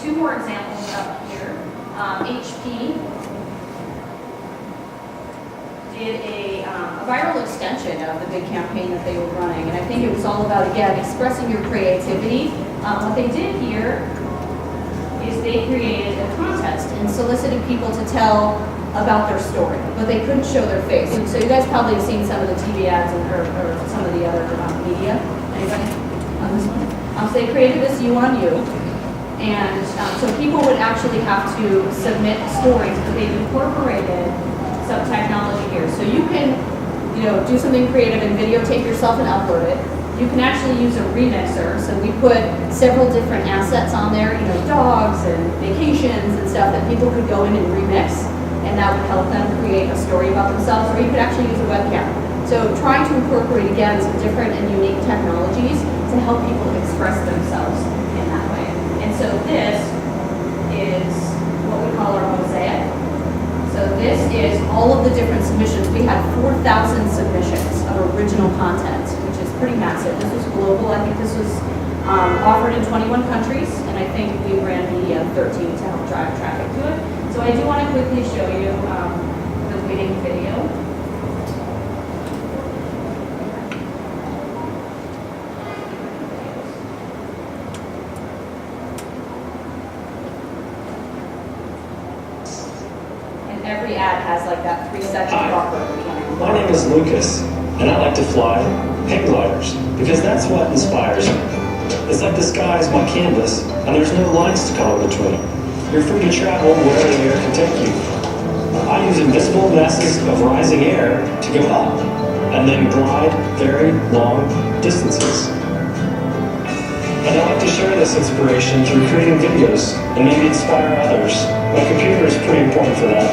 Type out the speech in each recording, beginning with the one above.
two more examples up here. HP did a viral extension of the big campaign that they were running, and I think it was all about, again, expressing your creativity. What they did here is they created a contest and solicited people to tell about their story, but they couldn't show their face. So you guys probably have seen some of the TV ads or some of the other media. Anybody on this one? So they created this You on You, and so people would actually have to submit stories, but they've incorporated some technology here. So you can, do something creative and videotape yourself and upload it. You can actually use a remixer. So we put several different assets on there, dogs and vacations and stuff that people could go in and remix, and that would help them create a story about themselves, or you could actually use a webcam. So trying to incorporate, again, some different and unique technologies to help people express themselves in that way. And so this is what we call our mosaic. So this is all of the different submissions. We had 4,000 submissions of original content, which is pretty massive. This was global. I think this was offered in 21 countries, and I think we ran media in 13 to help drive traffic to it. So I do want to quickly show you the winning video. And every ad has like that 3-second block at the beginning. My name is Lucas, and I like to fly hang gliders because that's what inspires me. It's like the sky is my canvas, and there's no lines to color between. You're free to travel wherever the air can take you. I use invisible masses of rising air to go up, and then glide very long distances. And I like to share this inspiration through creating videos and maybe inspire others. My computer is pretty important for that,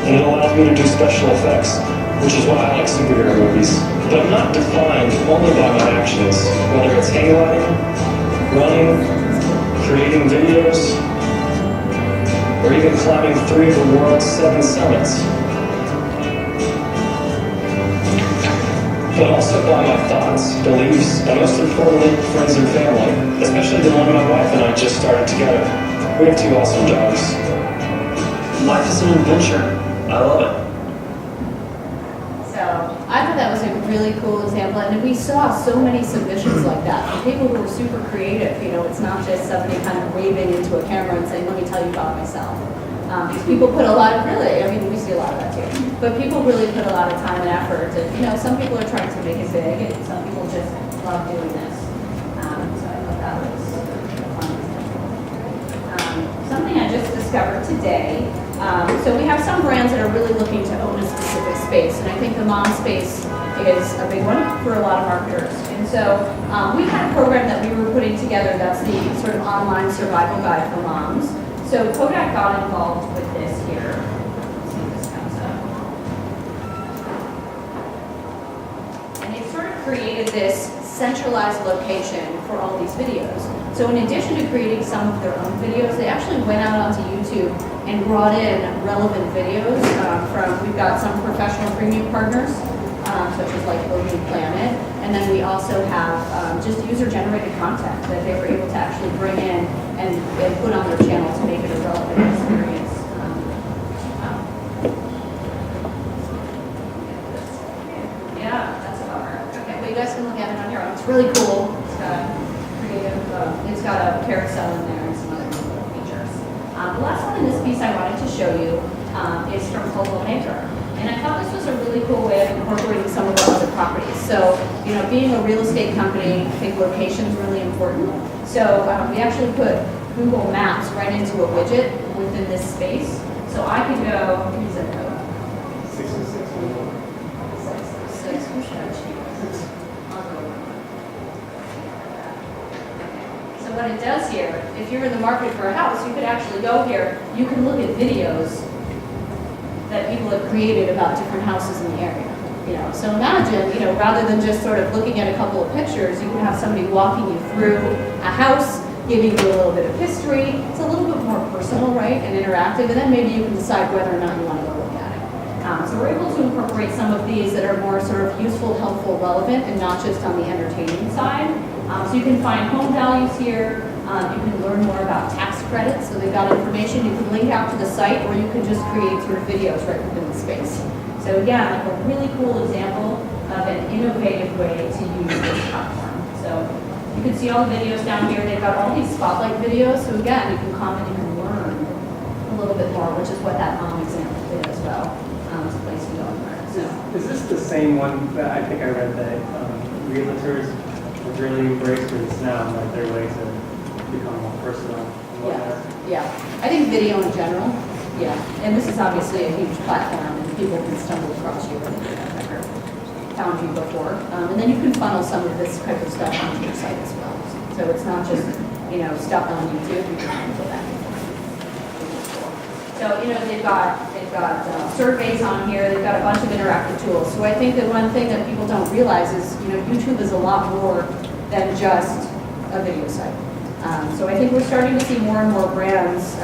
and it allows me to do special effects, which is why I like superhero movies. But I'm not defined only by my actions, whether it's hang gliding, running, creating videos, or even climbing 3 of the world's 7 summits. But also by my thoughts, beliefs, and most importantly, friends and family, especially the one my wife and I just started together. We have 2 awesome dogs. Life is an adventure. I love it. So I thought that was a really cool example, and we saw so many submissions like that from people who were super creative. It's not just somebody kind of waving into a camera and saying, "Let me tell you about myself." Because people put a lot of we see a lot of that too. But people really put a lot of time and effort. And some people are trying to make it big, and some people just love doing this. So I thought that was fun. Something I just discovered today. So we have some brands that are really looking to own a specific space, and I think the mom space is a big one for a lot of marketers. And so we had a program that we were putting together that's the sort of online survival guide for moms. So Kodak got involved with this here. Let's see if this comes up. And they sort of created this centralized location for all these videos. So in addition to creating some of their own videos, they actually went out onto YouTube and brought in relevant videos we've got some professional premium partners, such as like Ocean Planet, and then we also have just user-generated content that they were able to actually bring in and put on their channel to make it a relevant experience. Yeah, that's a bummer. Okay, well you guys can look at it on your own. It's really cool. It's got creative. It's got a carousel in there and some other cool features. The last one in this piece I wanted to show you is from Global Maker. And I thought this was a really cool way of incorporating some of our other properties. So, being a real estate company, I think location is really important. So we actually put Google Maps right into a widget within this space. So I can go, what is it code? 606. Who should I choose? I'll go with that. So what it does here, if you're in the market for a house, you could actually go here. You can look at videos that people have created about different houses in the area. So imagine, rather than just sort of looking at a couple of pictures, you can have somebody walking you through a house, giving you a little bit of history. It's a little bit more personal, right, and interactive, and then maybe you can decide whether or not you want to go look at it. So we're able to incorporate some of these that are more sort of useful, helpful, relevant, and not just on the entertaining side. So you can find home values here, You can learn more about tax credits, so they've got information. You can link out to the site, or you can just create your videos right within the space. So again, like a really cool example of an innovative way to use this platform. So you can see all the videos down here. They've got all these spotlight videos. So again, you can comment, you can learn a little bit more, which is what that example did as well. It's a place to go and learn. So is this the same one that I think I read that realtors would really embrace, or it's now like their way to become more personal? yeah. I think video in general, yeah. And this is obviously a huge platform, and people can stumble across you and they've never found you before. And then you can funnel some of this type of stuff onto your site as well. So it's not just, stuff on YouTube. You can put that in. So, they've got surveys on here. They've got a bunch of interactive tools. So I think that one thing that people don't realize is, YouTube is a lot more than just a video site. So I think we're starting to see more and more brands,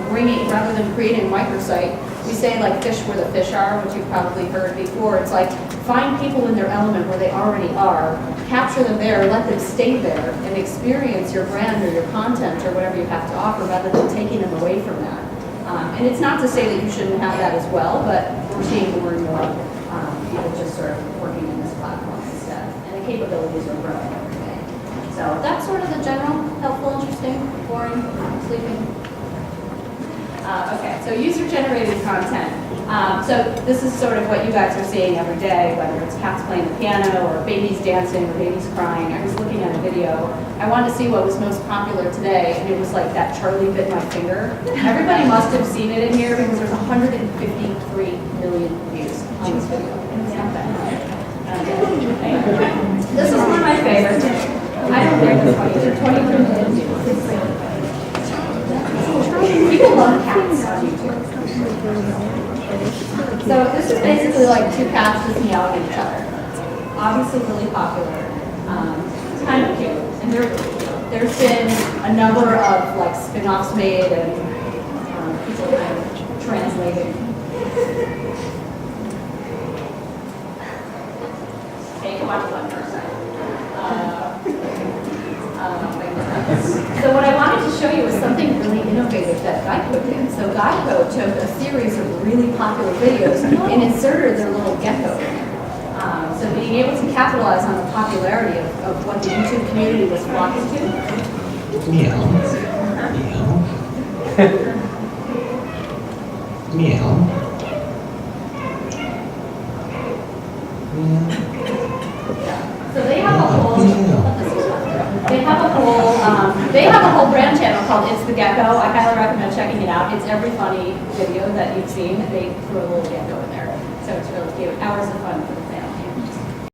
bringing, rather than creating a microsite, we say like fish where the fish are, which you've probably heard before. It's like find people in their element where they already are, capture them there, let them stay there, and experience your brand or your content or whatever you have to offer rather than taking them away from that. And it's not to say that you shouldn't have that as well, but we're seeing more and more people just sort of working in this platform instead. And the capabilities are growing every day. So that's sort of the general, helpful, interesting, boring, sleeping. Okay, so user-generated content. So this is sort of what you guys are seeing every day, whether it's cats playing the piano or babies dancing or babies crying. I was looking at a video. I wanted to see what was most popular today, and it was like that Charlie bit my finger. Everybody must have seen it in here because there's 153 million views on this video. It's not that much. This is one of my favorites. I don't think it's funny. There's 23 million views. People love cats on YouTube. So this is basically like two cats just meowing at each other. Obviously really popular. It's kind of cute. And there's been a number of like spin-offs made and people kind of translating. Okay, watch one person. So what I wanted to show you is something really innovative that Geico did. So Geico took a series of really popular videos and inserted their little gecko in it. So being able to capitalize on the popularity of what the YouTube community was flocking to. Meow. Meow. Meow. So they have a whole brand channel called It's the Gecko. I highly recommend checking it out. It's every funny video that you've seen. They threw a little gecko in there. So it's really cute. Hours of fun for the family.